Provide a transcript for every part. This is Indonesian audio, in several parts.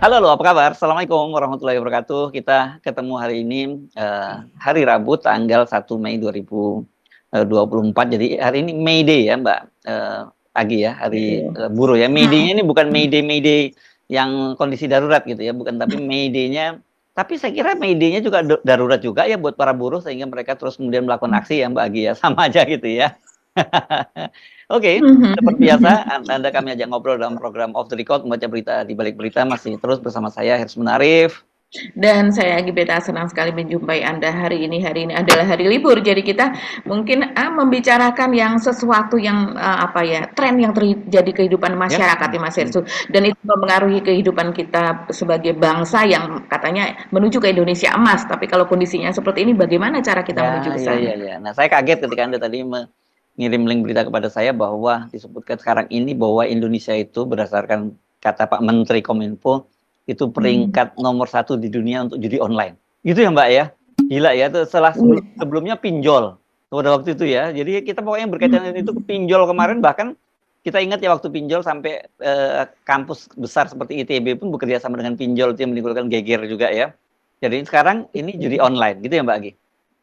Halo, halo, apa kabar? Assalamualaikum warahmatullahi wabarakatuh. Kita ketemu hari ini hari Rabu tanggal 1 Mei 2024. Jadi hari ini May Day ya, Mbak Agi ya, hari Betul. buruh ya. May Mhm, Day-nya ini bukan mhm. May Day yang kondisi darurat gitu ya, bukan, tapi May Day-nya. Tapi saya kira May Day-nya juga darurat juga ya buat para buruh sehingga mereka terus kemudian melakukan aksi ya, Mbak Agi ya, sama aja gitu ya. Oke, seperti biasa, Anda kami ajak ngobrol dalam program Off the Record, membaca berita di balik berita, masih terus bersama saya, Hirs Munarif. Dan saya Gibeta senang sekali menjumpai Anda hari ini. Hari ini adalah hari libur, jadi kita mungkin membicarakan yang sesuatu yang apa ya, tren yang terjadi kehidupan Ya. masyarakat ya Mas Hersu. Dan itu mempengaruhi kehidupan kita sebagai bangsa yang katanya menuju ke Indonesia emas. Tapi kalau kondisinya seperti ini, bagaimana cara kita menuju Ya, ke ya, sana? ya, ya. Nah, saya kaget ketika Anda tadi mengirim link berita kepada saya bahwa disebutkan sekarang ini bahwa Indonesia itu berdasarkan kata Pak Menteri Kominfo itu Hmm. peringkat nomor 1 di dunia untuk judi online. Gitu ya, Mbak ya? Gila ya, itu setelah sebelumnya pinjol pada waktu itu ya. Jadi kita pokoknya berkaitan dengan itu pinjol kemarin, bahkan kita ingat ya waktu pinjol sampai kampus besar seperti ITB pun bekerja sama dengan pinjol itu yang menimbulkan geger juga ya. Jadi sekarang ini judi online, gitu ya Mbak Agi?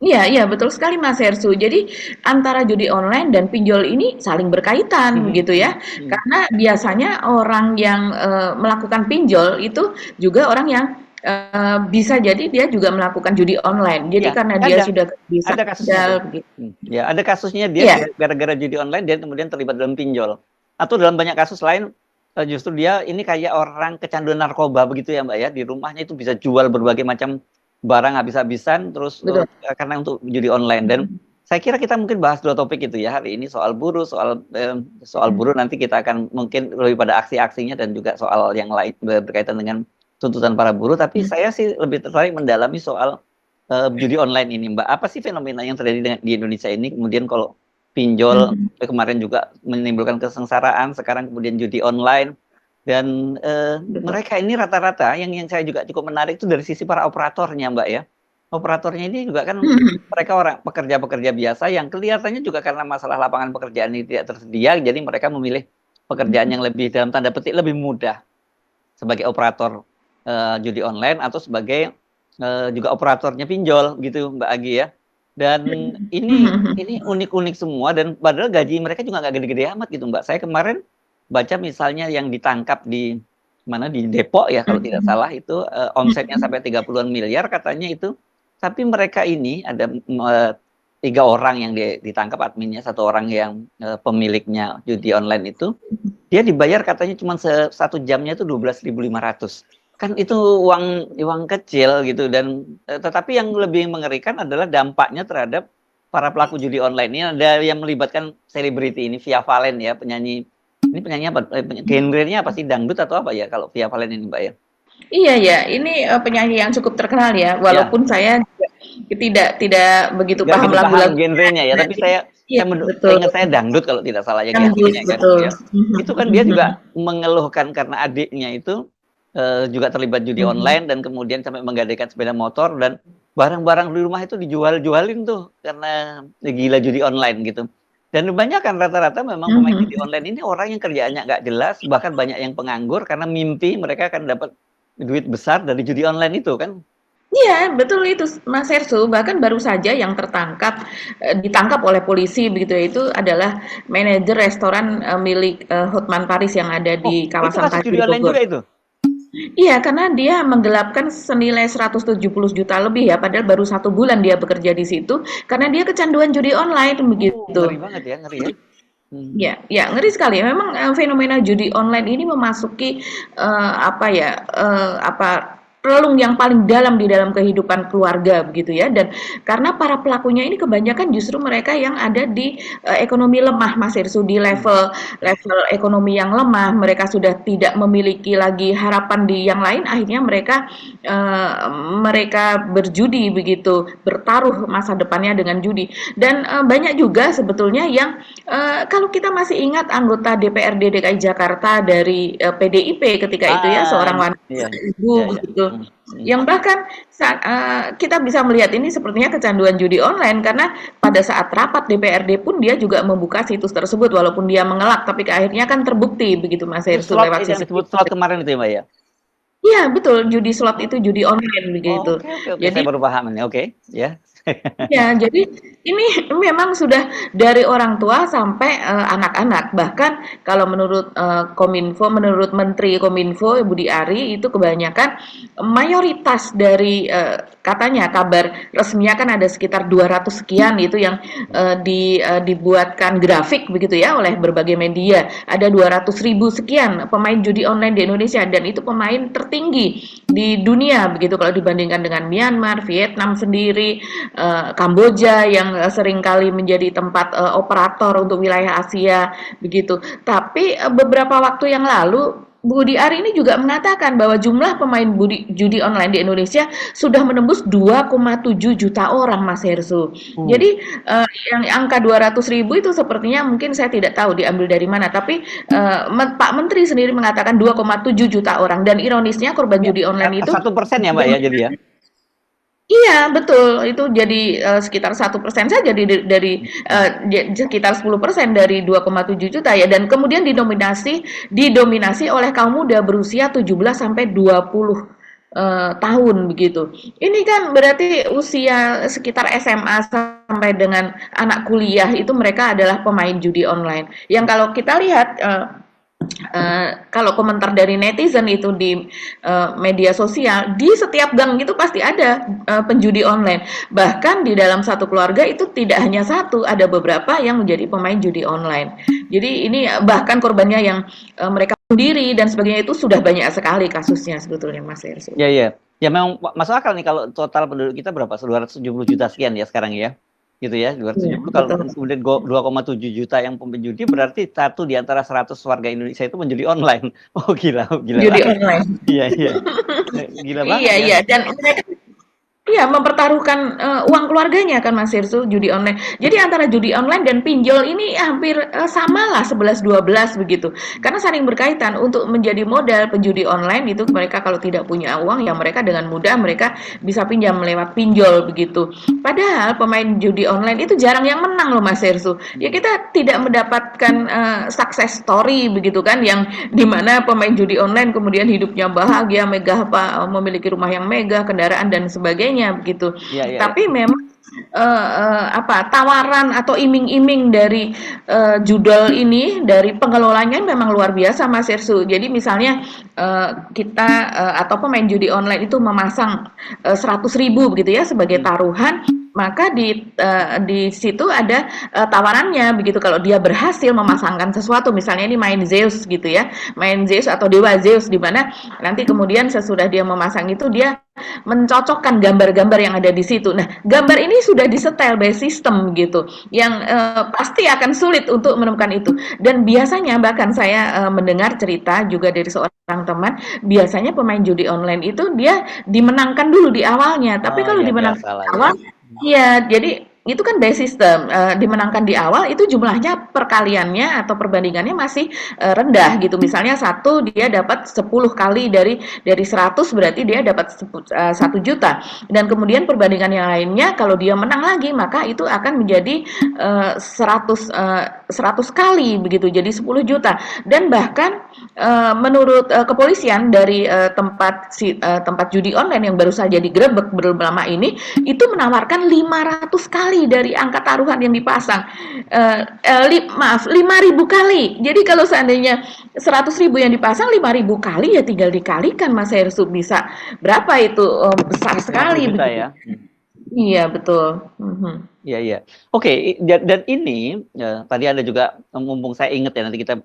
Iya, iya, betul sekali Mas Hersu. Jadi antara judi online dan pinjol ini saling berkaitan Mhm, gitu ya. mhm, mhm. Karena biasanya orang yang melakukan pinjol itu juga orang yang bisa jadi dia juga melakukan judi online. Jadi Iya, karena dia ada. sudah bisa Ada kasusnya modal tuh. begitu. Ya, ada kasusnya dia Iya. gara-gara judi online dia kemudian terlibat dalam pinjol. Atau dalam banyak kasus lain justru dia ini kayak orang kecanduan narkoba begitu ya Mbak ya. Di rumahnya itu bisa jual berbagai macam barang habis-habisan terus Betul. karena untuk judi online. Dan saya kira kita mungkin bahas dua topik itu ya hari ini, soal buruh, soal buruh, nanti kita akan mungkin lebih pada aksi-aksinya dan juga soal yang lain berkaitan dengan tuntutan para buruh. Tapi saya sih lebih tertarik mendalami soal judi online ini, Mbak. Apa sih fenomena yang terjadi di Indonesia ini? Kemudian kalau pinjol kemarin juga menimbulkan kesengsaraan, sekarang kemudian judi online. Dan Betul. mereka ini rata-rata yang saya juga cukup menarik itu dari sisi para operatornya, Mbak ya. Operatornya ini juga kan mereka orang pekerja-pekerja biasa yang kelihatannya juga karena masalah lapangan pekerjaan ini tidak tersedia, jadi mereka memilih pekerjaan yang lebih dalam tanda petik lebih mudah sebagai operator judi online atau sebagai juga operatornya pinjol gitu Mbak Agi ya. Dan ini unik-unik semua dan padahal gaji mereka juga nggak gede-gede amat gitu Mbak. Saya kemarin baca misalnya yang ditangkap di mana di Depok ya kalau tidak salah itu omsetnya sampai 30-an miliar katanya itu. Tapi mereka ini ada 3 orang yang ditangkap adminnya, 1 orang yang pemiliknya judi online itu. Dia dibayar katanya cuma 1 jamnya itu 12.500. Kan itu uang kecil gitu. Dan tetapi yang lebih mengerikan adalah dampaknya terhadap para pelaku judi online ini. Ada yang melibatkan selebriti ini, Via Valen ya, penyanyi. Ini penyanyi apa? Genrenya apa sih, dangdut atau apa ya kalau Via Valen ini Mbak ya? Iya ya, ini penyanyi yang cukup terkenal ya. Ya, Walaupun saya juga tidak begitu nggak paham gitu paham lagu-lagunya. genrenya ya, tapi Iya, saya betul. ingat saya dangdut kalau tidak salah ya Dangdut, genrenya kan betul. ya. Itu kan dia juga mengeluhkan karena adiknya itu juga terlibat judi online dan kemudian sampai menggadaikan sepeda motor dan barang-barang di rumah itu dijual-jualin tuh karena gila judi online gitu. Dan kebanyakan rata-rata memang pemain judi online ini orang yang kerjaannya nggak jelas, bahkan banyak yang penganggur karena mimpi mereka akan dapat duit besar dari judi online itu kan. Iya, betul itu Mas Hersu. Bahkan baru saja yang ditangkap oleh polisi begitu ya, itu adalah manajer restoran milik Hotman Paris yang ada Oh, di itu kawasan kasus judi Tajur online Bogor. juga itu. Iya, karena dia menggelapkan senilai 170 juta lebih ya, padahal baru 1 bulan dia bekerja di situ, karena dia kecanduan judi online Oh, ngeri begitu. banget ya, ngeri ya. Hmm. Ya, ya ngeri sekali. Memang fenomena judi online ini memasuki apa ya, relung yang paling dalam di dalam kehidupan keluarga begitu ya. Dan karena para pelakunya ini kebanyakan justru mereka yang ada di ekonomi lemah, Mas Irsu, di Hmm. level level ekonomi yang lemah. Mereka sudah tidak memiliki lagi harapan di yang lain. Akhirnya mereka berjudi begitu, bertaruh masa depannya dengan judi. Dan banyak juga sebetulnya yang kalau kita masih ingat anggota DPRD DKI Jakarta dari PDIP ketika itu ya, Ah, seorang wanita iya, iya, ibu iya. gitu, Hmm. Hmm. yang bahkan kita bisa melihat ini sepertinya kecanduan judi online karena pada saat rapat DPRD pun dia juga membuka situs tersebut walaupun dia mengelak, tapi akhirnya kan terbukti begitu Mas Itu Hersu slot lewat yang disebut CCTV. slot kemarin itu ya Mbak ya. Iya betul, judi slot itu judi online begitu. Oke, oke, oke, Jadi saya baru paham ini. Oke, ya. ya, jadi ini memang sudah dari orang tua sampai, anak-anak. Bahkan kalau menurut, Kominfo, menurut Menteri Kominfo Budi Ari itu kebanyakan mayoritas dari, katanya kabar resminya kan ada sekitar 200 sekian itu yang, dibuatkan grafik begitu ya oleh berbagai media. Ada 200.000 sekian pemain judi online di Indonesia dan itu pemain tertinggi di dunia begitu kalau dibandingkan dengan Myanmar, Vietnam sendiri, Kamboja yang seringkali menjadi tempat operator untuk wilayah Asia begitu. Tapi beberapa waktu yang lalu Budi Ari ini juga mengatakan bahwa jumlah pemain judi online di Indonesia sudah menembus 2,7 juta orang, Mas Hersu. Uh, Jadi yang angka 200.000 itu sepertinya mungkin saya tidak tahu diambil dari mana, tapi Pak Menteri sendiri mengatakan 2,7 juta orang dan ironisnya korban ya, judi online itu 1% ya Mbak ya, jadi ya. iya betul, itu jadi, sekitar 1% saja dari, sekitar 10% dari 2,7 juta ya dan kemudian didominasi oleh kaum muda berusia 17 sampai 20, tahun begitu. Ini kan berarti usia sekitar SMA sampai dengan anak kuliah itu mereka adalah pemain judi online. Yang kalau kita lihat, kalau komentar dari netizen itu di media sosial, di setiap gang itu pasti ada penjudi online. Bahkan di dalam satu keluarga itu tidak hanya satu, ada beberapa yang menjadi pemain judi online. Jadi ini bahkan korbannya yang mereka sendiri dan sebagainya itu sudah banyak sekali kasusnya sebetulnya Mas Ersu. Ya, ya. Ya memang masuk akal nih kalau total penduduk kita berapa? 270 juta sekian ya sekarang ya. Gitu ya, Iya, 270 kalau betul. kemudian 2,7 juta yang penjudi berarti satu di antara 100 warga Indonesia itu menjudi online. Oh gila, gila Judi banget. online. Iya, iya. Gila banget Iya, ya. iya dan mereka iya, mempertaruhkan, uang keluarganya kan Mas Irsu, judi online. Jadi antara judi online dan pinjol ini hampir, samalah 11-12 begitu. Karena saling berkaitan untuk menjadi modal penjudi online itu mereka kalau tidak punya uang, ya mereka dengan mudah mereka bisa pinjam lewat pinjol begitu. Padahal pemain judi online itu jarang yang menang loh Mas Irsu. Ya kita tidak mendapatkan, success story begitu kan, yang dimana pemain judi online kemudian hidupnya bahagia, megah, memiliki rumah yang megah, kendaraan dan sebagainya begitu. Iya, iya, iya. Tapi memang tawaran atau iming-iming dari judul ini dari pengelolanya memang luar biasa Mas Irsu. Jadi misalnya kita atau pemain judi online itu memasang 100.000 begitu ya sebagai Hmm. taruhan, maka di situ ada tawarannya begitu kalau dia berhasil memasangkan sesuatu misalnya ini main Zeus gitu ya, main Zeus atau dewa Zeus di mana nanti kemudian sesudah dia memasang itu dia mencocokkan gambar-gambar yang ada di situ. Nah, gambar ini sudah disetel by system gitu, yang pasti akan sulit untuk menemukan itu. Dan biasanya bahkan saya mendengar cerita juga dari seorang teman, biasanya pemain judi online itu dia dimenangkan dulu di awalnya. Tapi Oh kalau ya dimenangkan biasa di lah ya. awal, iya, jadi itu kan by system, dimenangkan di awal itu jumlahnya perkaliannya atau perbandingannya masih rendah gitu. Misalnya satu dia dapat 10 kali dari 100 berarti dia dapat 1 juta dan kemudian perbandingan yang lainnya kalau dia menang lagi maka itu akan menjadi 100 kali begitu jadi 10 juta dan bahkan menurut kepolisian dari tempat judi online yang baru saja digerebek belum lama ini itu menawarkan 500 kali dari angka taruhan yang dipasang. Maaf, 5.000 kali. Jadi kalau seandainya 100.000 yang dipasang 5.000 kali ya tinggal dikalikan Mas Hersu bisa berapa itu besar 50 sekali juta begitu. ya. Iya betul. Mhm. Iya, iya. Oke, dan ini tadi ada juga mumpung saya ingat ya nanti kita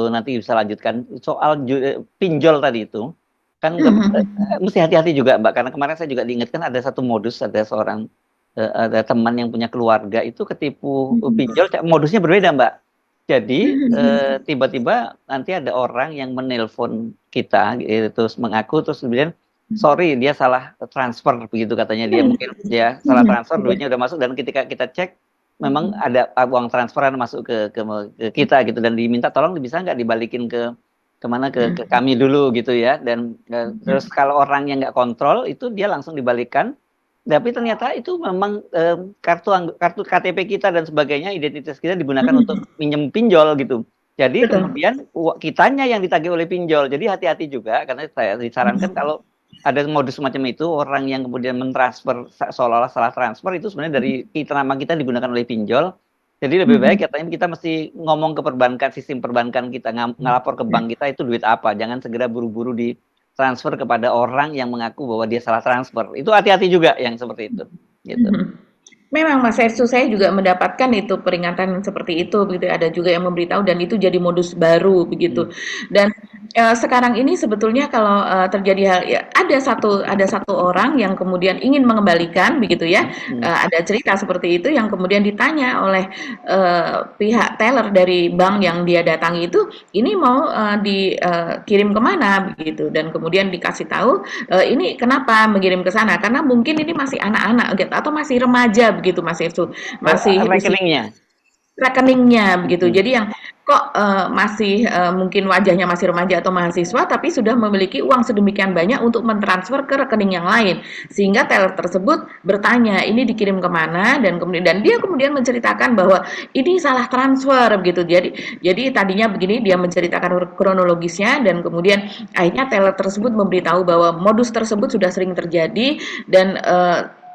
nanti bisa lanjutkan soal pinjol tadi itu. Kan Mhm. mesti hati-hati juga Mbak karena kemarin saya juga diingatkan ada satu modus ada seorang ada teman yang punya keluarga itu ketipu pinjol modusnya berbeda Mbak. Jadi Mhm. tiba-tiba nanti ada orang yang menelpon kita gitu, terus mengaku terus kemudian sorry dia salah transfer begitu katanya dia mungkin dia salah Mhm. transfer Iya. duitnya udah masuk dan ketika kita cek memang ada uang transferan masuk ke kita gitu dan diminta tolong bisa nggak dibalikin kemana ke Mhm. kami dulu gitu ya dan terus kalau orang yang nggak kontrol itu dia langsung dibalikan tapi ternyata itu memang kartu KTP kita dan sebagainya identitas kita digunakan untuk Mhm. minjem pinjol gitu. Jadi Betul. kemudian kitanya yang ditagih oleh pinjol. Jadi hati-hati juga karena saya disarankan Mhm. kalau ada modus semacam itu, orang yang kemudian mentransfer seolah-olah salah transfer itu sebenarnya dari nama kita digunakan oleh pinjol. Jadi lebih baik Mhm. katanya kita mesti ngomong ke perbankan, sistem perbankan kita, ngelapor ke bank kita itu duit apa. Jangan segera buru-buru ditransfer kepada orang yang mengaku bahwa dia salah transfer. Itu hati-hati juga yang seperti itu. Gitu. Mhm. Memang Mas Hersu, saya juga mendapatkan itu peringatan seperti itu begitu ya. Ada juga yang memberitahu dan itu jadi modus baru begitu. Hmm. Dan sekarang ini sebetulnya kalau terjadi hal ya, ada satu orang yang kemudian ingin mengembalikan begitu ya. Hmm. Ada cerita seperti itu yang kemudian ditanya oleh pihak teller dari bank yang dia datangi itu, ini mau dikirim kemana begitu, dan kemudian dikasih tahu ini kenapa mengirim ke sana, karena mungkin ini masih anak-anak gitu atau masih remaja begitu Mas Irsu, Oh, masih usia rekeningnya. rekeningnya begitu. Hmm. Jadi yang kok masih mungkin wajahnya masih remaja atau mahasiswa tapi sudah memiliki uang sedemikian banyak untuk mentransfer ke rekening yang lain. Sehingga teller tersebut bertanya, ini dikirim kemana, dan dia kemudian menceritakan bahwa ini salah transfer begitu. Jadi tadinya begini, dia menceritakan kronologisnya dan kemudian akhirnya teller tersebut memberitahu bahwa modus tersebut sudah sering terjadi dan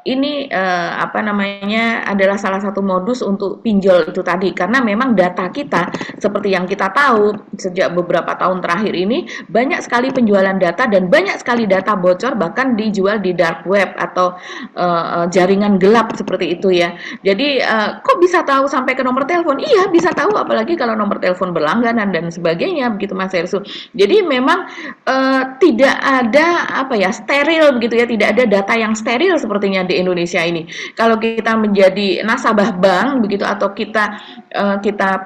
ini apa namanya adalah salah satu modus untuk pinjol itu tadi, karena memang data kita seperti yang kita tahu sejak beberapa tahun terakhir ini banyak sekali penjualan data dan banyak sekali data bocor bahkan dijual di dark web atau jaringan gelap seperti itu ya. Jadi kok bisa tahu sampai ke nomor telepon? Iya bisa tahu, apalagi kalau nomor telepon berlangganan dan sebagainya begitu Mas Ersu. Jadi memang tidak ada apa ya, steril begitu ya, tidak ada data yang steril sepertinya di Indonesia ini. Kalau kita menjadi nasabah bank begitu atau kita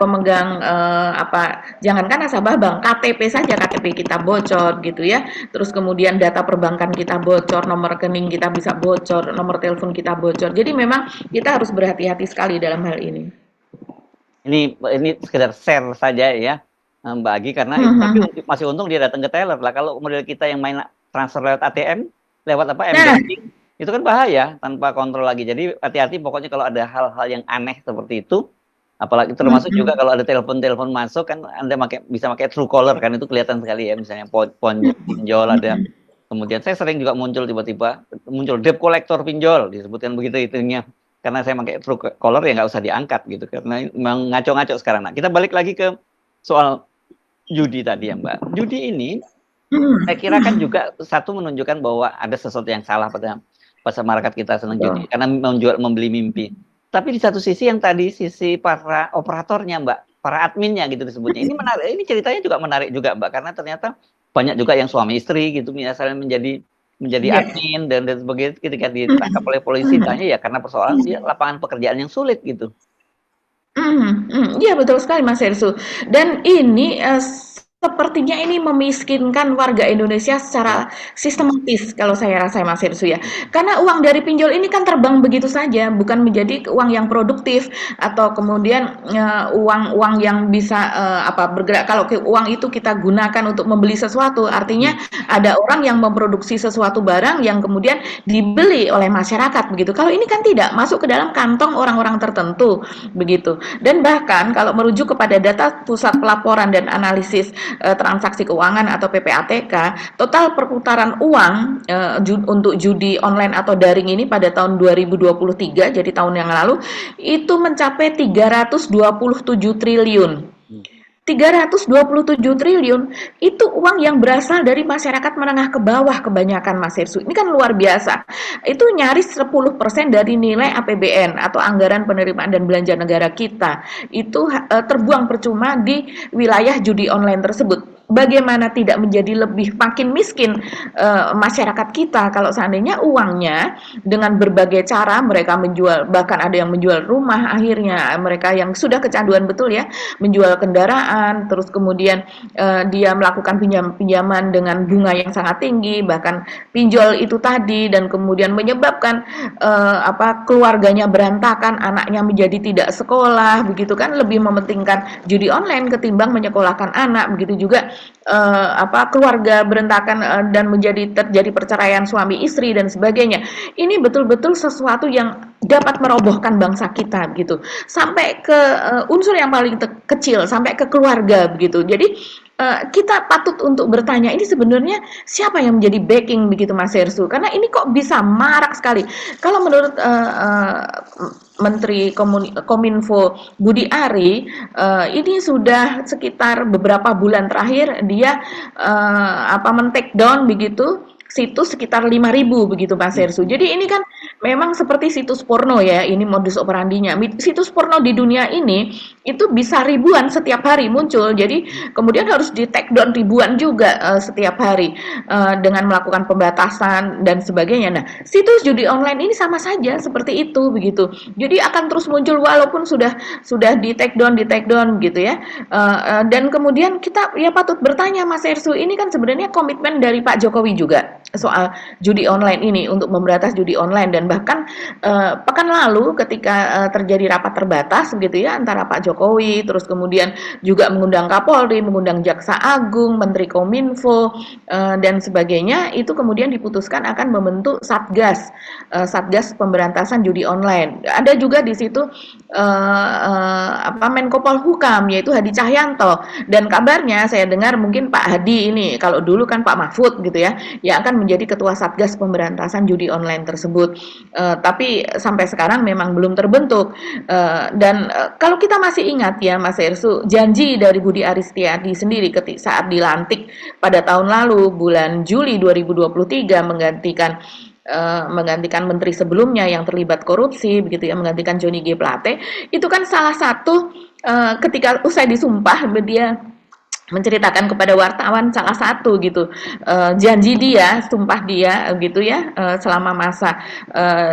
pemegang apa, jangankan nasabah bank, KTP saja, KTP kita bocor gitu ya. Terus kemudian data perbankan kita bocor, nomor rekening kita bisa bocor, nomor telepon kita bocor. Jadi memang kita harus berhati-hati sekali dalam hal ini. Ini sekedar share saja ya, Mbak Agi, karena tapi masih untung dia datang ke teller lah. Kalau model kita yang main transfer lewat ATM, lewat apa Nah, m-banking, itu kan bahaya tanpa kontrol lagi. Jadi hati-hati pokoknya kalau ada hal-hal yang aneh seperti itu, apalagi termasuk juga kalau ada telepon-telepon masuk kan Anda bisa pakai Truecaller kan, itu kelihatan sekali ya, misalnya pinjol ada. Kemudian saya sering juga tiba-tiba muncul debt collector pinjol, disebutkan begitu itunya. Karena saya pakai Truecaller ya nggak usah diangkat gitu, karena memang ngaco-ngaco sekarang. Nah, kita balik lagi ke soal judi tadi ya Mbak. Judi ini saya kira kan juga satu menunjukkan bahwa ada sesuatu yang salah pada masyarakat kita senang judi karena membeli mimpi. Tapi di satu sisi yang tadi sisi para operatornya Mbak, para adminnya gitu disebutnya. Ini menarik, ini ceritanya juga menarik juga Mbak, karena ternyata banyak juga yang suami istri gitu misalnya menjadi yes. admin dan sebagainya, ketika ditangkap oleh polisi tanya ya karena persoalan dia lapangan pekerjaan yang sulit gitu. Iya betul sekali Mas Hersu. Dan ini sepertinya ini memiskinkan warga Indonesia Ya. secara sistematis kalau saya rasa Mas Hersu ya. Karena uang dari pinjol ini kan terbang begitu saja, bukan menjadi uang yang produktif atau kemudian uang-uang yang bisa apa bergerak. Kalau uang itu kita gunakan untuk membeli sesuatu, artinya ada orang yang memproduksi sesuatu barang yang kemudian dibeli oleh masyarakat begitu. Kalau ini kan tidak masuk ke dalam kantong orang-orang tertentu begitu. Dan bahkan kalau merujuk kepada data Pusat Pelaporan dan Analisis Transaksi Keuangan atau PPATK, total perputaran uang untuk judi online atau daring ini pada tahun 2023, jadi tahun yang lalu, itu mencapai 327 triliun. 327 triliun itu uang yang berasal dari masyarakat menengah ke bawah kebanyakan Mas Hersu. Ini kan luar biasa. Itu nyaris 10% dari nilai APBN atau anggaran penerimaan dan belanja negara kita. Itu terbuang percuma di wilayah judi online tersebut. Bagaimana tidak menjadi lebih makin miskin masyarakat kita kalau seandainya uangnya dengan berbagai cara mereka menjual, bahkan ada yang menjual rumah, akhirnya mereka yang sudah kecanduan betul ya, menjual kendaraan, terus kemudian dia melakukan pinjaman dengan bunga yang sangat tinggi, bahkan pinjol itu tadi, dan kemudian menyebabkan apa keluarganya berantakan, anaknya menjadi tidak sekolah, begitu kan, lebih mementingkan judi online ketimbang menyekolahkan anak, begitu juga keluarga berantakan, dan terjadi perceraian suami istri dan sebagainya. Ini betul-betul sesuatu yang dapat merobohkan bangsa kita gitu. Sampai ke unsur yang paling kecil, sampai ke keluarga begitu. Jadi kita patut untuk bertanya, ini sebenarnya siapa yang menjadi backing begitu Mas Hersu? Karena ini kok bisa marak sekali. Kalau menurut Menteri Kominfo Budi Ari, ini sudah sekitar beberapa bulan terakhir dia men-take down begitu situs sekitar 5.000 begitu Mas Hersu. Jadi ini kan memang seperti situs porno ya, ini modus operandinya. Situs porno di dunia ini itu bisa ribuan setiap hari muncul. Jadi kemudian harus di take down ribuan juga setiap hari dengan melakukan pembatasan dan sebagainya. Nah, situs judi online ini sama saja seperti itu begitu. Jadi akan terus muncul walaupun sudah di take down gitu ya. Dan kemudian kita ya patut bertanya Mas Hersu, ini kan sebenarnya komitmen dari Pak Jokowi juga soal judi online ini untuk memberantas judi online, dan bahkan pekan lalu ketika terjadi rapat terbatas begitu ya antara Pak Jokowi, terus kemudian juga mengundang Kapolri, mengundang Jaksa Agung, Menteri Kominfo dan sebagainya, itu kemudian diputuskan akan membentuk Satgas Pemberantasan Judi Online. Ada juga di situ Menko Polhukam yaitu Hadi Cahyanto, dan kabarnya saya dengar mungkin Pak Hadi ini, kalau dulu kan Pak Mahfud gitu ya, yang akan menjadi ketua Satgas Pemberantasan Judi Online tersebut. Tapi sampai sekarang memang belum terbentuk. Dan kalau kita masih ingat ya Mas Hersu, janji dari Budi Aris Setiadi sendiri saat dilantik pada tahun lalu bulan Juli 2023 menggantikan menteri sebelumnya yang terlibat korupsi begitu ya, menggantikan Johnny G Plate, itu kan salah satu ketika usai disumpah dia menceritakan kepada wartawan salah satu gitu janji dia, sumpah dia gitu ya, selama masa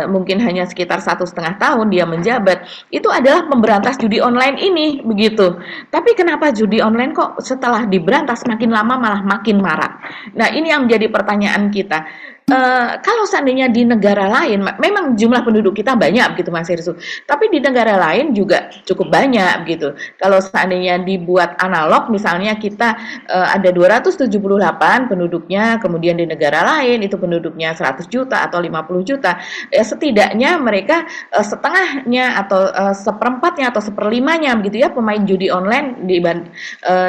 mungkin hanya sekitar 1,5 tahun dia menjabat, itu adalah memberantas judi online ini begitu. Tapi kenapa judi online kok setelah diberantas makin lama malah makin marak? Nah, ini yang menjadi pertanyaan kita. Kalau seandainya di negara lain, memang jumlah penduduk kita banyak gitu Mas Hersu, tapi di negara lain juga cukup banyak gitu. Kalau seandainya dibuat analog, misalnya kita ada 278 penduduknya, kemudian di negara lain itu penduduknya 100 juta atau 50 juta, ya setidaknya mereka setengahnya atau seperempatnya atau seperlimanya begitu ya pemain judi online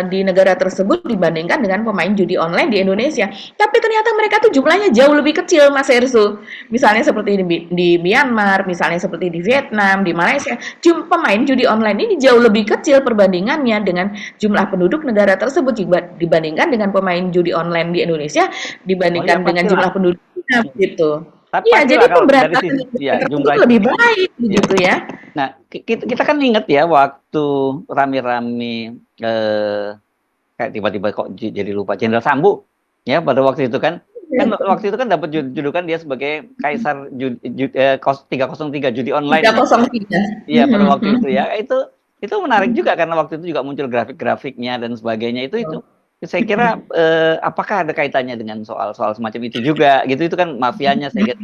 di negara tersebut dibandingkan dengan pemain judi online di Indonesia. Tapi ternyata mereka tuh jumlahnya jauh lebih kecil Mas Hersu. Misalnya seperti di Myanmar, misalnya seperti di Vietnam, di Malaysia, pemain judi online ini jauh lebih kecil perbandingannya dengan jumlah penduduk negara tersebut dibandingkan dengan pemain judi online di Indonesia dibandingkan dengan jumlah penduduknya gitu. Iya, jadi pemberantasan itu lebih baik begitu ya. Nah, kita kan ingat ya waktu rame-rame kayak tiba-tiba kok jadi lupa Jenderal Sambu ya pada waktu itu kan waktu itu kan dapat julukan dia sebagai Kaisar 303 judi online. 303. Iya, pada waktu itu ya. Itu menarik juga karena waktu itu juga muncul grafik-grafiknya dan sebagainya. Itu saya kira apakah ada kaitannya dengan soal semacam itu juga gitu. Itu kan mafianya saya kira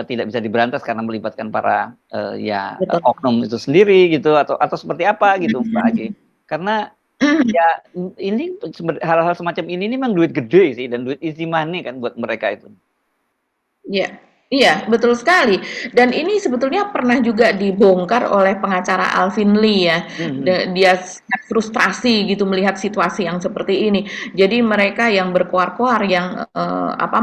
tidak bisa diberantas karena melibatkan para oknum itu sendiri gitu, atau seperti apa gitu Mbak Agi. Karena ya ini hal-hal semacam ini memang duit gede sih, dan duit easy money kan buat mereka itu. Iya. Iya, betul sekali. Dan ini sebetulnya pernah juga dibongkar oleh pengacara Alvin Lee ya. Dia frustrasi gitu melihat situasi yang seperti ini. Jadi mereka yang berkoar-koar, yang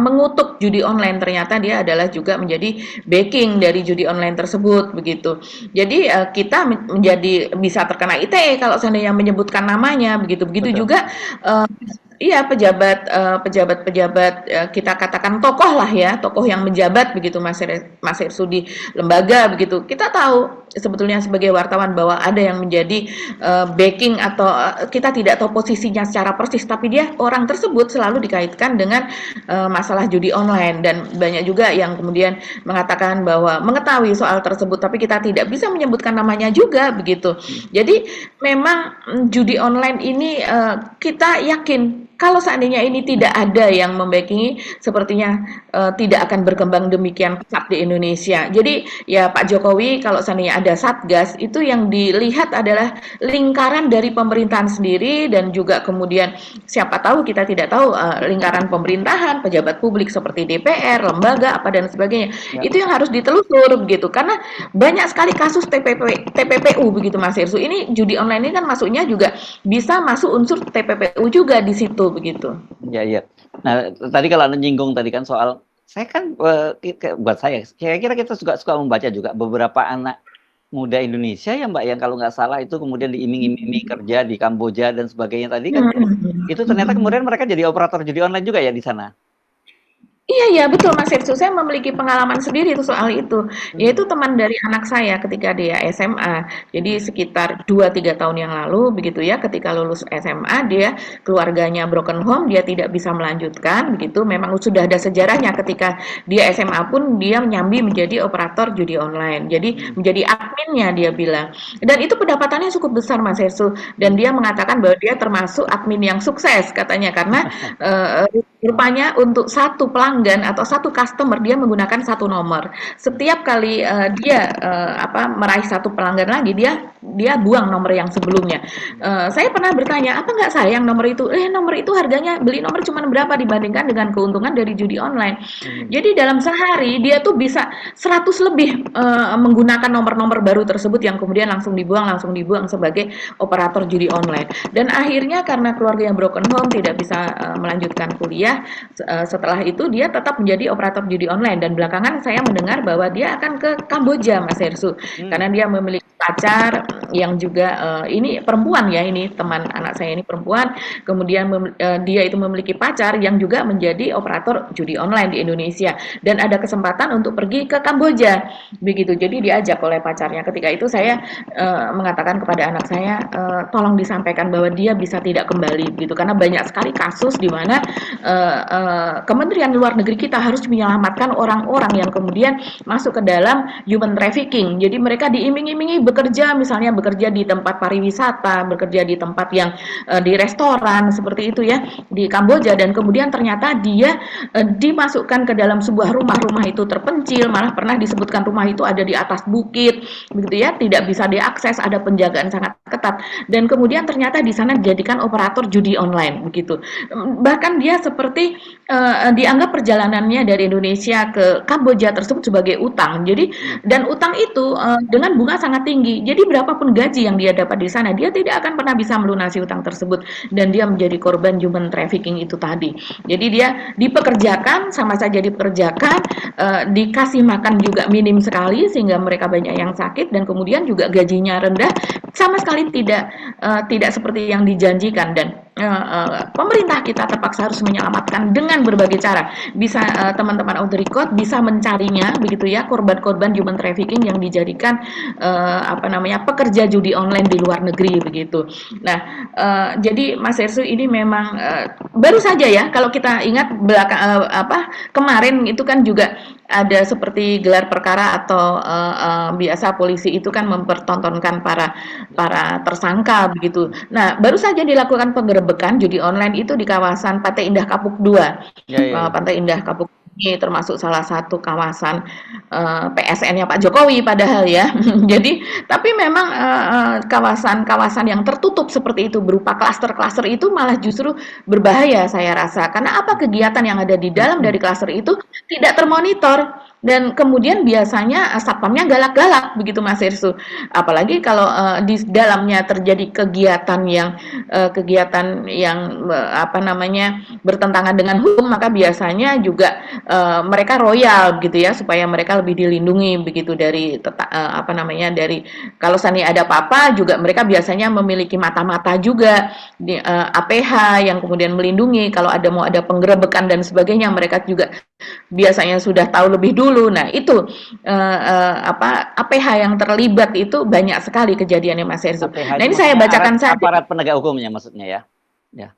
mengutuk judi online, ternyata dia adalah juga menjadi backing dari judi online tersebut begitu. Jadi kita menjadi bisa terkena ITE kalau seandainya menyebutkan namanya begitu. Begitu juga iya, pejabat kita katakan tokoh lah ya, tokoh yang menjabat begitu Mas Hersu di lembaga begitu. Kita tahu sebetulnya sebagai wartawan bahwa ada yang menjadi backing atau kita tidak tahu posisinya secara persis, tapi orang tersebut selalu dikaitkan dengan masalah judi online, dan banyak juga yang kemudian mengatakan bahwa mengetahui soal tersebut tapi kita tidak bisa menyebutkan namanya juga begitu. Jadi memang judi online ini kita yakin kalau seandainya ini tidak ada yang membackingi, sepertinya tidak akan berkembang demikian pesat di Indonesia. Jadi ya Pak Jokowi kalau seandainya ada Satgas, itu yang dilihat adalah lingkaran dari pemerintahan sendiri dan juga kemudian siapa tahu kita tidak tahu lingkaran pemerintahan, pejabat publik seperti DPR, lembaga apa dan sebagainya. Ya. Itu yang harus ditelusur begitu. Karena banyak sekali kasus TPPU begitu Mas Irsu. Ini judi online ini kan masuknya juga bisa masuk unsur TPPU juga di situ begitu. Ya, ya. Nah, tadi kalau Anda nyinggung tadi kan soal, saya kan buat saya, kira-kira kita suka membaca juga beberapa anak muda Indonesia ya Mbak, yang kalau nggak salah itu kemudian diiming-imingi kerja di Kamboja dan sebagainya tadi kan, itu ternyata kemudian mereka jadi operator judi online juga ya di sana. Iya iya betul Mas Irsu, saya memiliki pengalaman sendiri tuh soal itu. Yaitu teman dari anak saya ketika dia SMA. Jadi sekitar 2-3 tahun yang lalu begitu ya, ketika lulus SMA dia keluarganya broken home, dia tidak bisa melanjutkan begitu. Memang sudah ada sejarahnya ketika dia SMA pun dia nyambi menjadi operator judi online. Jadi menjadi adminnya dia bilang. Dan itu pendapatannya cukup besar Mas Irsu, dan dia mengatakan bahwa dia termasuk admin yang sukses katanya karena rupanya untuk satu pelanggan atau satu customer dia menggunakan satu nomor. Setiap kali dia meraih satu pelanggan lagi, dia buang nomor yang sebelumnya. Saya pernah bertanya, apa nggak sayang nomor itu? Nomor itu harganya beli nomor cuma berapa dibandingkan dengan keuntungan dari judi online. Jadi dalam sehari dia tuh bisa 100 lebih menggunakan nomor-nomor baru tersebut yang kemudian langsung dibuang sebagai operator judi online. Dan akhirnya karena keluarga yang broken home tidak bisa melanjutkan kuliah, setelah itu dia tetap menjadi operator judi online, dan belakangan saya mendengar bahwa dia akan ke Kamboja Mas Hersu karena dia memiliki pacar yang juga ini perempuan ya, ini teman anak saya ini perempuan, kemudian dia itu memiliki pacar yang juga menjadi operator judi online di Indonesia dan ada kesempatan untuk pergi ke Kamboja begitu. Jadi diajak oleh pacarnya. Ketika itu saya mengatakan kepada anak saya, tolong disampaikan bahwa dia bisa tidak kembali gitu, karena banyak sekali kasus di mana Kementerian Luar Negeri kita harus menyelamatkan orang-orang yang kemudian masuk ke dalam human trafficking. Jadi mereka diiming-imingi bekerja, misalnya bekerja di tempat pariwisata, bekerja di tempat yang di restoran seperti itu ya di Kamboja, dan kemudian ternyata dia dimasukkan ke dalam sebuah rumah itu terpencil, malah pernah disebutkan rumah itu ada di atas bukit begitu ya, tidak bisa diakses, ada penjagaan sangat ketat, dan kemudian ternyata di sana dijadikan operator judi online begitu. Bahkan dia seperti dianggap perjalanannya dari Indonesia ke Kamboja tersebut sebagai utang. Jadi dan utang itu dengan bunga sangat tinggi. Jadi berapapun gaji yang dia dapat di sana, dia tidak akan pernah bisa melunasi utang tersebut, dan dia menjadi korban human trafficking itu tadi. Jadi dia dipekerjakan, sama saja dipekerjakan, dikasih makan juga minim sekali sehingga mereka banyak yang sakit, dan kemudian juga gajinya rendah, sama sekali tidak seperti yang dijanjikan. Dan pemerintah kita terpaksa harus menyelamatkan dengan berbagai cara. Bisa teman-teman Out the Record bisa mencarinya begitu ya, korban-korban human trafficking yang dijadikan pekerja judi online di luar negeri begitu. Nah, jadi Mas Hersu ini memang baru saja ya, kalau kita ingat kemarin itu kan juga ada seperti gelar perkara atau biasa polisi itu kan mempertontonkan para tersangka begitu. Nah, baru saja dilakukan penggerebekan judi online itu di kawasan Pantai Indah Kapuk 2. Pantai Indah Kapuk ini termasuk salah satu kawasan PSN-nya Pak Jokowi padahal ya. Jadi, tapi memang kawasan-kawasan yang tertutup seperti itu berupa klaster-klaster itu malah justru berbahaya saya rasa. Karena apa, kegiatan yang ada di dalam dari klaster itu tidak termonitor, dan kemudian biasanya satpamnya galak-galak begitu Mas Irsu. Apalagi kalau di dalamnya terjadi kegiatan yang bertentangan dengan hukum, maka biasanya juga mereka royal gitu ya, supaya mereka lebih dilindungi begitu dari dari kalau seandainya ada apa-apa juga mereka biasanya memiliki mata-mata juga di APH yang kemudian melindungi. Kalau mau ada penggerebekan dan sebagainya, mereka juga biasanya sudah tahu lebih dulu. Nah, itu APH yang terlibat itu banyak sekali kejadiannya Mas Herzu. Nah, ini saya bacakan saja. Aparat penegak hukumnya maksudnya ya.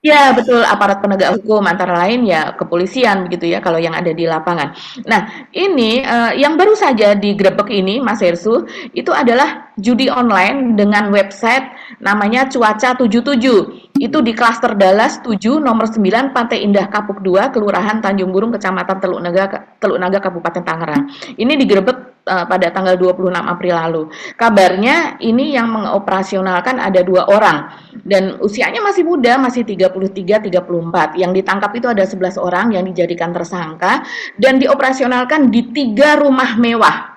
Ya betul, aparat penegak hukum antara lain ya kepolisian begitu ya kalau yang ada di lapangan. Nah, ini yang baru saja digerebek ini Mas Hersu itu adalah judi online dengan website namanya Cuaca 77. itu di klaster Dallas 7, nomor 9, Pantai Indah Kapuk 2, Kelurahan Tanjung Burung, Kecamatan Teluk Naga, Kabupaten Tangerang. Ini digerebek pada tanggal 26 April lalu. Kabarnya ini yang mengoperasionalkan ada 2 orang dan usianya masih muda, masih 33-34. Yang ditangkap itu ada 11 orang yang dijadikan tersangka dan dioperasionalkan di 3 rumah mewah.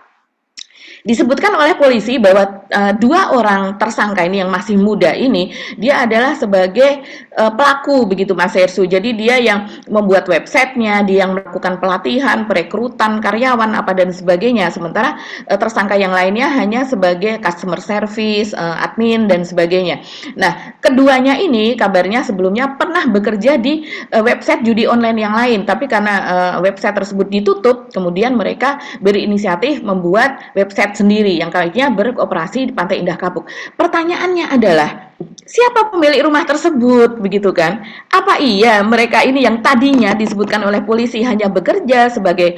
Disebutkan oleh polisi bahwa 2 orang tersangka ini yang masih muda ini, dia adalah sebagai pelaku begitu Mas Hersu. Jadi dia yang membuat websitenya, dia yang melakukan pelatihan, perekrutan karyawan apa dan sebagainya. Sementara tersangka yang lainnya hanya sebagai customer service, admin dan sebagainya. Nah, keduanya ini kabarnya sebelumnya pernah bekerja di website judi online yang lain, tapi karena website tersebut ditutup, kemudian mereka berinisiatif membuat website sendiri yang kayaknya beroperasi di Pantai Indah Kapuk. Pertanyaannya adalah, siapa pemilik rumah tersebut begitu kan? Apa iya mereka ini yang tadinya disebutkan oleh polisi hanya bekerja sebagai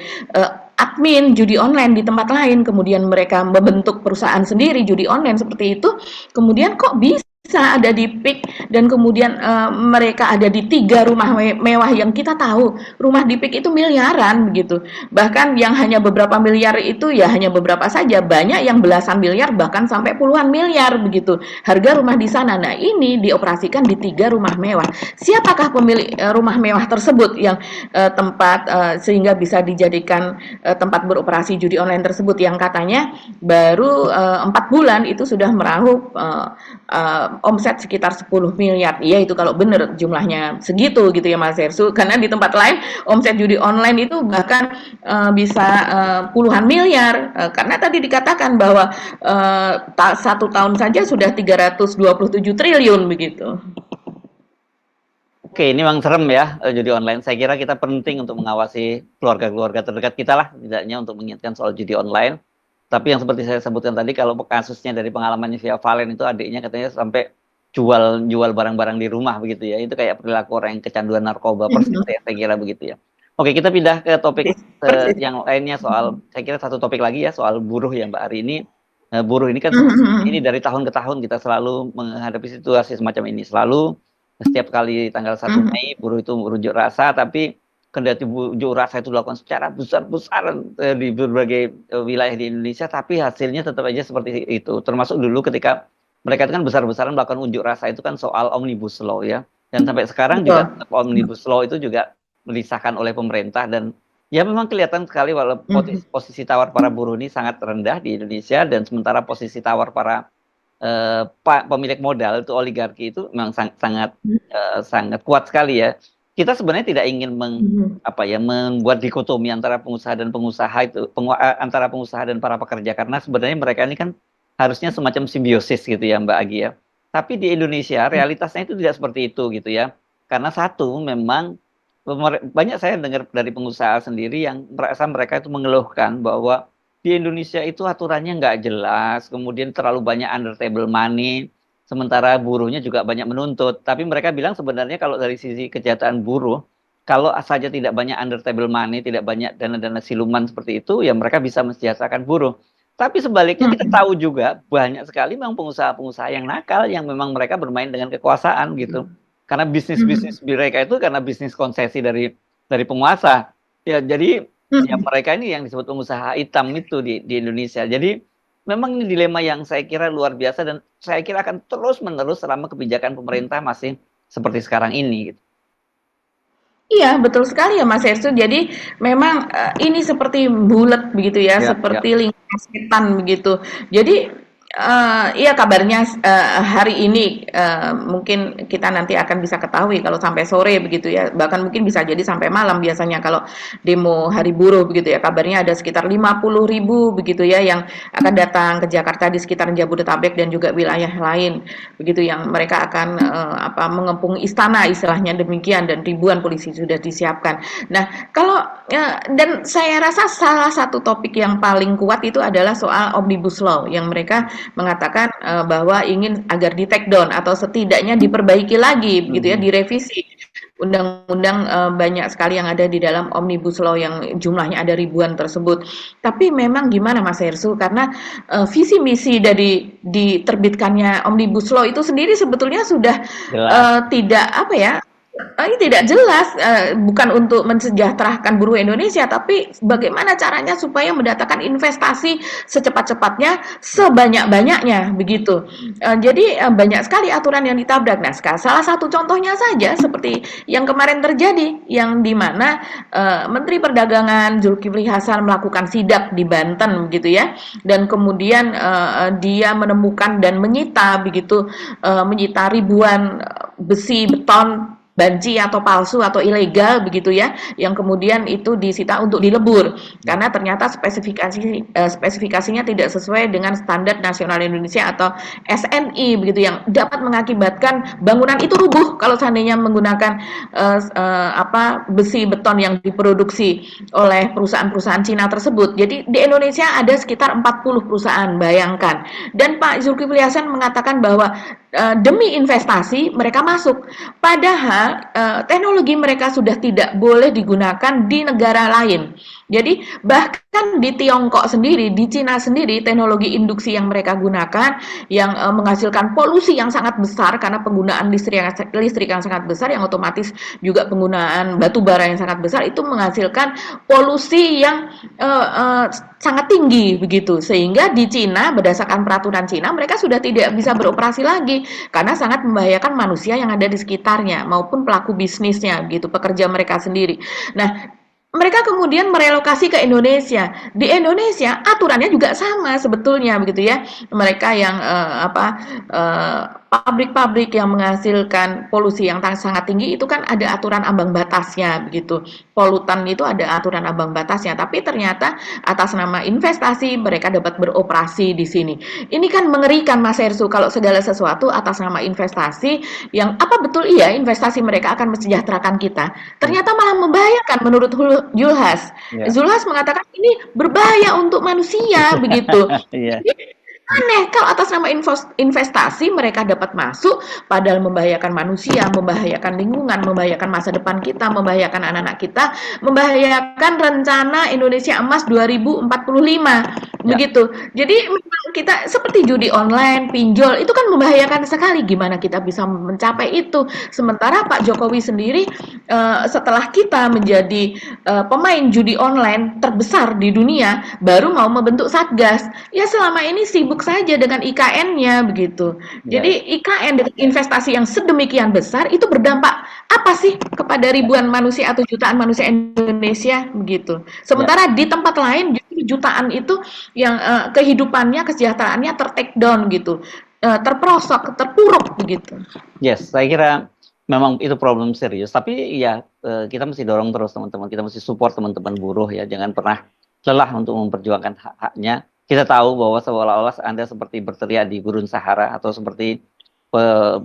admin judi online di tempat lain, kemudian mereka membentuk perusahaan sendiri judi online seperti itu, kemudian kok bisa ada di PIK dan kemudian mereka ada di 3 rumah mewah yang kita tahu rumah di PIK itu miliaran begitu, bahkan yang hanya beberapa miliar itu ya hanya beberapa saja, banyak yang belasan miliar bahkan sampai puluhan miliar begitu harga rumah di sana. Nah, ini dioperasikan di 3 rumah mewah. Siapakah pemilik rumah mewah tersebut yang tempat sehingga bisa dijadikan tempat beroperasi judi online tersebut yang katanya baru 4 bulan itu sudah meraup omset sekitar 10 miliar. Iya, itu kalau benar jumlahnya segitu gitu ya Mas Hersu. Karena di tempat lain omset judi online itu bahkan bisa puluhan miliar. Karena tadi dikatakan bahwa 1 tahun saja sudah 327 triliun begitu. Oke, ini memang serem ya judi online. Saya kira kita penting untuk mengawasi keluarga-keluarga terdekat kita lah, tidaknya untuk mengingatkan soal judi online. Tapi yang seperti saya sebutkan tadi, kalau kasusnya dari pengalamannya via Valen itu adiknya katanya sampai jual barang-barang di rumah begitu ya. Itu kayak perilaku orang yang kecanduan narkoba persis ya, saya kira begitu ya. Oke, kita pindah ke topik yang lainnya soal, saya kira satu topik lagi ya soal buruh ya Mbak Ari ini. Buruh ini kan ini dari tahun ke tahun kita selalu menghadapi situasi semacam ini. Selalu setiap kali tanggal 1 Mei buruh itu berunjuk rasa, tapi kendati unjuk rasa itu dilakukan secara besar-besaran di berbagai wilayah di Indonesia, tapi hasilnya tetap aja seperti itu. Termasuk dulu ketika mereka itu kan besar-besaran melakukan unjuk rasa itu kan soal Omnibus Law ya. Dan sampai sekarang juga Omnibus Law itu juga disahkan oleh pemerintah dan ya memang kelihatan sekali walaupun posisi tawar para buruh ini sangat rendah di Indonesia dan sementara posisi tawar para pemilik modal itu oligarki itu memang sangat kuat sekali ya. Kita sebenarnya tidak ingin membuat dikotomi antara pengusaha dan pengusaha itu, antara pengusaha dan para pekerja, karena sebenarnya mereka ini kan harusnya semacam simbiosis gitu ya Mbak Agi ya. Tapi di Indonesia realitasnya itu tidak seperti itu gitu ya. Karena satu memang banyak saya dengar dari pengusaha sendiri yang merasa mereka itu mengeluhkan bahwa di Indonesia itu aturannya nggak jelas, kemudian terlalu banyak under table money. Sementara buruhnya juga banyak menuntut. Tapi mereka bilang sebenarnya kalau dari sisi kejahatan buruh, kalau saja tidak banyak under table money, tidak banyak dana-dana siluman seperti itu, ya mereka bisa mensejahterakan buruh. Tapi sebaliknya kita tahu juga banyak sekali memang pengusaha-pengusaha yang nakal, yang memang mereka bermain dengan kekuasaan gitu. Karena bisnis-bisnis mereka itu karena bisnis konsesi dari penguasa. Ya jadi ya mereka ini yang disebut pengusaha hitam itu di Indonesia. Jadi memang ini dilema yang saya kira luar biasa dan saya kira akan terus-menerus selama kebijakan pemerintah masih seperti sekarang ini. Gitu. Iya, betul sekali ya Mas Hersu. Jadi memang ini seperti bulat begitu ya, seperti lingkaran setan begitu. Jadi iya kabarnya hari ini mungkin kita nanti akan bisa ketahui kalau sampai sore begitu ya, bahkan mungkin bisa jadi sampai malam biasanya kalau demo hari buruh begitu ya. Kabarnya ada sekitar 50.000 begitu ya yang akan datang ke Jakarta di sekitar Jabodetabek dan juga wilayah lain begitu yang mereka akan mengepung istana istilahnya demikian dan ribuan polisi sudah disiapkan. Nah, kalau dan saya rasa salah satu topik yang paling kuat itu adalah soal Omnibus Law yang mereka mengatakan bahwa ingin agar di take down atau setidaknya diperbaiki lagi begitu ya, direvisi. undang-undang banyak sekali yang ada di dalam Omnibus Law yang jumlahnya ada ribuan tersebut. Tapi memang gimana Mas Hersu, karena visi misi dari diterbitkannya Omnibus Law itu sendiri sebetulnya sudah Jelas. tidak apa ya, ini tidak jelas, bukan untuk mensejahterakan buruh Indonesia, tapi bagaimana caranya supaya mendatangkan investasi secepat-cepatnya, sebanyak-banyaknya, begitu. Jadi banyak sekali aturan yang ditabrak. Nah, salah satu contohnya saja seperti yang kemarin terjadi, yang di mana Menteri Perdagangan Zulkifli Hasan melakukan sidak di Banten, begitu ya, dan kemudian dia menemukan dan menyita begitu, menyita ribuan besi, beton, banci atau palsu atau ilegal begitu ya, yang kemudian itu disita untuk dilebur karena ternyata spesifikasinya tidak sesuai dengan standar nasional Indonesia atau SNI begitu, yang dapat mengakibatkan bangunan itu rubuh kalau seandainya menggunakan besi beton yang diproduksi oleh perusahaan-perusahaan Cina tersebut. Jadi di Indonesia ada sekitar 40 perusahaan, bayangkan. Dan Pak Zulkifli Hasan mengatakan bahwa demi investasi mereka masuk. Padahal teknologi mereka sudah tidak boleh digunakan di negara lain. Jadi bahkan di Tiongkok sendiri, di Cina sendiri, teknologi induksi yang mereka gunakan yang menghasilkan polusi yang sangat besar karena penggunaan listrik yang sangat besar, yang otomatis juga penggunaan batu bara yang sangat besar, itu menghasilkan polusi yang sangat tinggi begitu, sehingga di Cina berdasarkan peraturan Cina mereka sudah tidak bisa beroperasi lagi karena sangat membahayakan manusia yang ada di sekitarnya maupun pelaku bisnisnya gitu, pekerja mereka sendiri. Nah, mereka kemudian merelokasi ke Indonesia. Di Indonesia aturannya juga sama sebetulnya begitu ya. Mereka yang pabrik-pabrik yang menghasilkan polusi yang sangat tinggi itu kan ada aturan ambang batasnya begitu. Polutan itu ada aturan ambang batasnya, tapi ternyata atas nama investasi mereka dapat beroperasi di sini. Ini kan mengerikan Mas Hersu, kalau segala sesuatu atas nama investasi yang apa betul iya investasi mereka akan mensejahterakan kita. Ternyata malah membahayakan menurut Zulhas. Ya. Zulhas mengatakan ini berbahaya untuk manusia begitu. Iya. Aneh kalau atas nama investasi mereka dapat masuk, padahal membahayakan manusia, membahayakan lingkungan, membahayakan masa depan kita, membahayakan anak-anak kita, membahayakan rencana Indonesia Emas 2045 Ya. begitu. Jadi memang kita seperti judi online, pinjol itu kan membahayakan sekali. Gimana kita bisa mencapai itu? Sementara Pak Jokowi sendiri setelah kita menjadi pemain judi online terbesar di dunia, baru mau membentuk Satgas. Ya selama ini sibuk saja dengan IKN-nya begitu. Ya. Jadi IKN dengan investasi yang sedemikian besar itu berdampak apa sih kepada ribuan manusia atau jutaan manusia Indonesia begitu. Ya. Sementara di tempat lain justru jutaan itu yang kehidupannya, kesejahteraannya ter-take down gitu. Terperosok, terpuruk begitu. Yes, saya kira memang itu problem serius. Tapi ya kita mesti dorong terus teman-teman. Kita mesti support teman-teman buruh ya. Jangan pernah lelah untuk memperjuangkan hak-haknya. Kita tahu bahwa seolah-olah Anda seperti berteriak di gurun Sahara atau seperti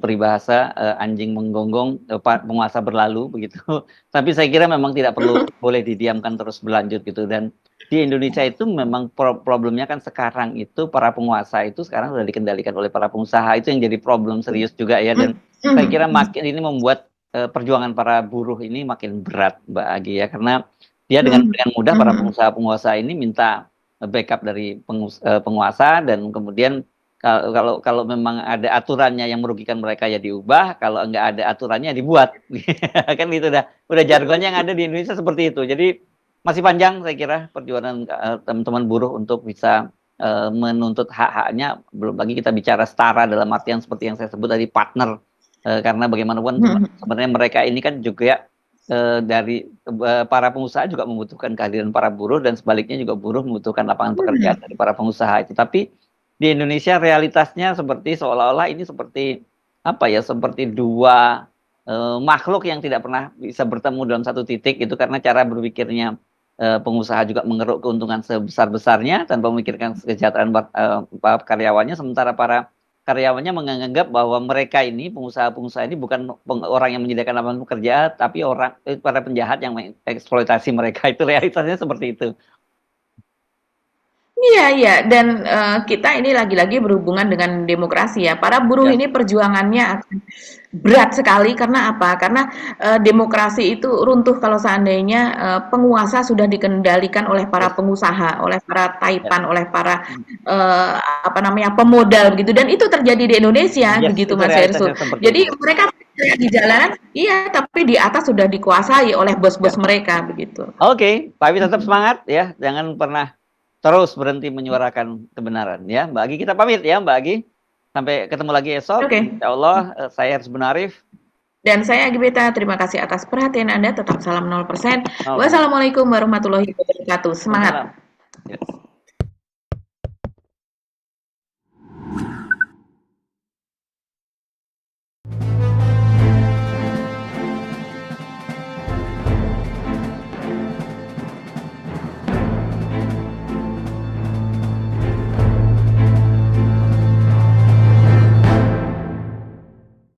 peribahasa anjing menggonggong, penguasa berlalu begitu. Tapi saya kira memang tidak perlu boleh didiamkan terus berlanjut gitu. Dan di Indonesia itu memang problemnya kan sekarang itu para penguasa itu sekarang sudah dikendalikan oleh para pengusaha. Itu yang jadi problem serius juga ya. Dan saya kira makin ini membuat perjuangan para buruh ini makin berat Mbak Agi ya, karena dia dengan mudah para pengusaha ini minta backup dari penguasa, dan kemudian kalau memang ada aturannya yang merugikan mereka ya diubah, kalau enggak ada aturannya dibuat. Kan itu udah jargonnya yang ada di Indonesia seperti itu. Jadi masih panjang saya kira perjuangan teman-teman buruh untuk bisa menuntut hak-haknya. Belum lagi kita bicara setara dalam artian seperti yang saya sebut tadi, partner, karena bagaimanapun sebenarnya mereka ini kan juga dari para pengusaha juga membutuhkan kehadiran para buruh, dan sebaliknya juga buruh membutuhkan lapangan pekerjaan dari para pengusaha itu. Tapi di Indonesia realitasnya seperti seolah-olah ini seperti apa ya, seperti dua makhluk yang tidak pernah bisa bertemu dalam satu titik itu, karena cara berpikirnya pengusaha juga mengeruk keuntungan sebesar-besarnya tanpa memikirkan kesejahteraan karyawannya, sementara para karyawannya menganggap bahwa mereka ini, pengusaha-pengusaha ini bukan orang yang menyediakan lapangan pekerjaan, tapi para penjahat yang mengeksploitasi mereka. Itu realitasnya seperti itu. Iya iya, dan, kita ini lagi-lagi berhubungan dengan demokrasi ya. Para buruh Ya, ini perjuangannya akan berat sekali karena apa? Karena, demokrasi itu runtuh kalau seandainya, penguasa sudah dikendalikan oleh para yes, pengusaha, oleh para ya, taipan, oleh para, mhm, eee, apa namanya, pemodal begitu, dan itu terjadi di Indonesia yes, begitu itu Mas Hersut. realitasnya seperti Jadi itu. mereka teriak di jalanan iya, tapi di atas sudah dikuasai oleh Ya. bos-bos mereka begitu. Oke, tapi tetap Mhm. semangat ya, jangan pernah terus berhenti menyuarakan kebenaran ya, Mbak Agi. Kita pamit ya, Mbak Agi. Sampai ketemu lagi esok, Oke. insyaallah, saya Haris Bunarif. Dan saya Agibeta, terima kasih atas perhatian Anda. Tetap salam 0%. Nol persen. Wassalamualaikum warahmatullahi wabarakatuh. Semangat! Waalaikumsalam. Yes.